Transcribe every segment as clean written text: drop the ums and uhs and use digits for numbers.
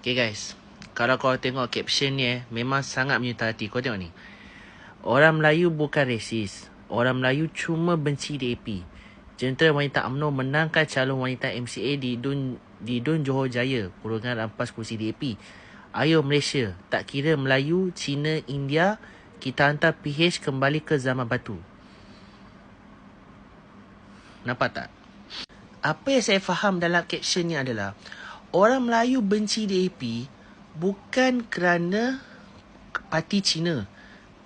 Okay guys, kalau kau tengok caption ni memang sangat menyita hati. Kau tengok ni. Orang Melayu bukan resis. Orang Melayu cuma benci DAP. Jentera Wanita UMNO menangkan calon wanita MCA di Dun Johor Jaya. Kurungan rampas kursi DAP. Ayo Malaysia, tak kira Melayu, Cina, India, kita hantar PH kembali ke zaman batu. Nampak tak? Apa yang saya faham dalam caption ni adalah orang Melayu benci DAP bukan kerana parti Cina.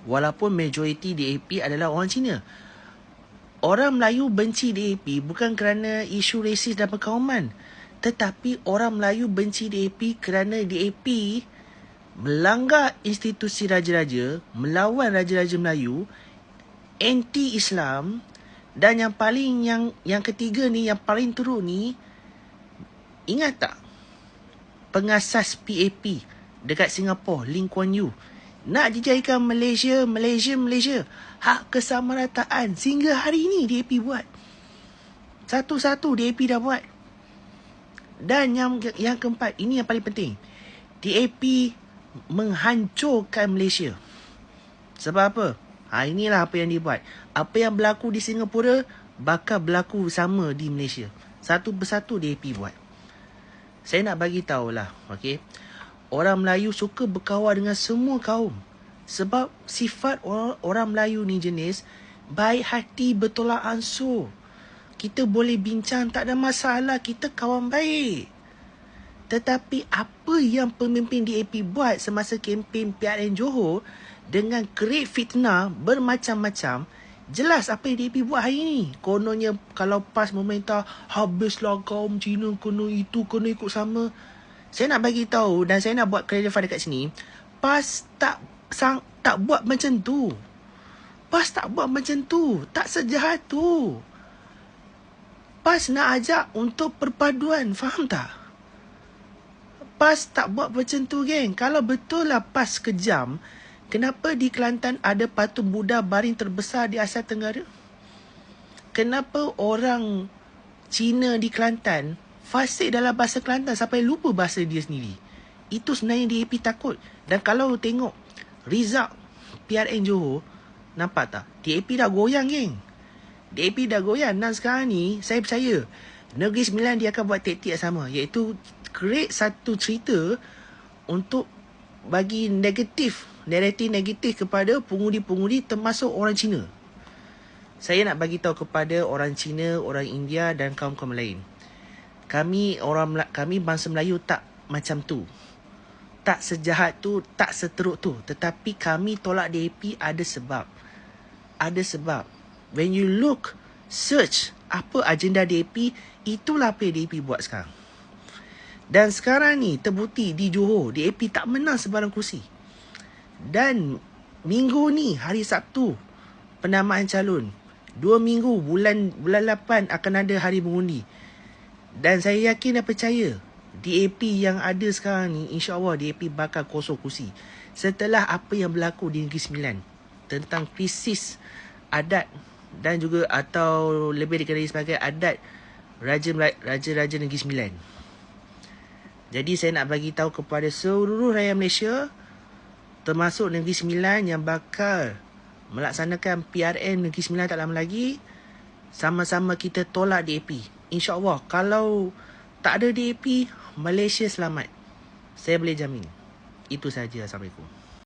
Walaupun majoriti DAP adalah orang Cina. Orang Melayu benci DAP bukan kerana isu resis dan perkauman. Tetapi orang Melayu benci DAP kerana DAP melanggar institusi raja-raja, melawan raja-raja Melayu, anti-Islam, dan yang ketiga ni, yang paling teruk ni, ingat tak? Pengasas PAP dekat Singapura, Lee Kuan Yew, nak dijadikan Malaysia. Hak kesamarataan sehingga hari ni DAP buat. Satu-satu DAP dah buat. Dan yang keempat, ini yang paling penting. DAP menghancurkan Malaysia. Sebab apa? Inilah apa yang dia buat. Apa yang berlaku di Singapura bakal berlaku sama di Malaysia. Satu persatu DAP buat. Saya nak bagi tahulah, okey. Orang Melayu suka berkawan dengan semua kaum. Sebab sifat orang Melayu ni jenis baik hati, bertolak ansur. Kita boleh bincang, tak ada masalah, kita kawan baik. Tetapi apa yang pemimpin DAP buat semasa kempen PRN Johor dengan create fitnah bermacam-macam, jelas apa yang DAP buat hari ni. Kononnya kalau PAS memerintah, habislah kaum Cina, kena itu, kena ikut sama. Saya nak bagi tahu dan saya nak buat clarify dekat sini, PAS tak buat macam tu. PAS tak buat macam tu. Tak sejahat tu. PAS nak ajak untuk perpaduan. Faham tak? PAS tak buat macam tu, geng. Kalau betul lah PAS kejam, kenapa di Kelantan ada patung Buddha baring terbesar di Asia Tenggara? Kenapa orang Cina di Kelantan fasih dalam bahasa Kelantan sampai lupa bahasa dia sendiri? Itu sebenarnya DAP takut. Dan kalau tengok result PRN Johor, nampak tak? DAP dah goyang, geng. DAP dah goyang. Dan sekarang ni, saya percaya Negeri Sembilan dia akan buat taktik yang sama, iaitu create satu cerita untuk bagi naratif negatif kepada pengundi-pengundi termasuk orang Cina. Saya nak bagi tahu kepada orang Cina, orang India dan kaum-kaum lain. Kami bangsa Melayu tak macam tu. Tak sejahat tu, tak seteruk tu. Tetapi kami tolak DAP ada sebab. Ada sebab. When you look, search apa agenda DAP, itulah apa yang DAP buat sekarang. Dan sekarang ni terbukti di Johor, DAP tak menang sebarang kursi. Dan minggu ni, hari Sabtu, penamaan calon. 2 minggu, bulan 8 akan ada hari mengundi. Dan saya yakin dan percaya DAP yang ada sekarang ni, insya-Allah DAP bakal kosong kursi. Setelah apa yang berlaku di Negeri Sembilan tentang krisis adat dan juga atau lebih dikenali sebagai adat Raja-Raja Negeri Sembilan. Jadi saya nak bagi tahu kepada seluruh rakyat Malaysia, termasuk Negeri Sembilan yang bakal melaksanakan PRN Negeri Sembilan tak lama lagi, sama-sama kita tolak DAP. InsyaAllah kalau tak ada DAP, Malaysia selamat. Saya boleh jamin. Itu sahaja. Assalamualaikum.